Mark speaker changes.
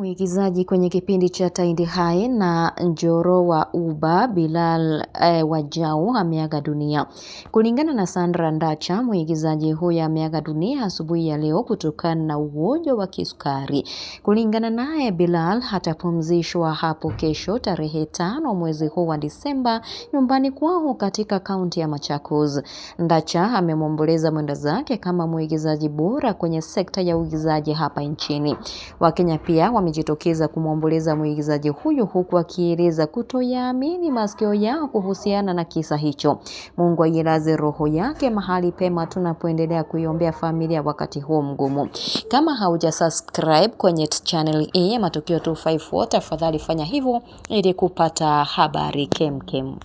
Speaker 1: Mwigizaji kwenye kipindi cha Tahindi High na Njoro wa Uba Bilal Wajau ameaga dunia. Kulingana na Sandra Ndacha, mwigizaji huyo ameaga dunia asubuhi ya leo kutokana na ugonjwa wa kisukari. Kulingana naye, Bilal hatapumzishwa hapo kesho tarehe 5 mwezi huu wa Disemba nyumbani kwao katika kaunti ya Machakos. Ndacha amemwomboleza mwenda zake kama mwigizaji bora kwenye sekta ya uigizaji hapa nchini. Wakenya pia wamejitokeza kumwomboleza mwigizaji huyu huku akieleza kutoyaamini masikio yao kuhusiana na kisa hicho. Mungu ailaze roho yake mahali pema tunapoendelea kuiombea familia wakati huo mgumu. Kama haujasubscribe kwenye channel hii ya Matukio 254, tafadhali fanya hivyo ili kupata habari kemkem.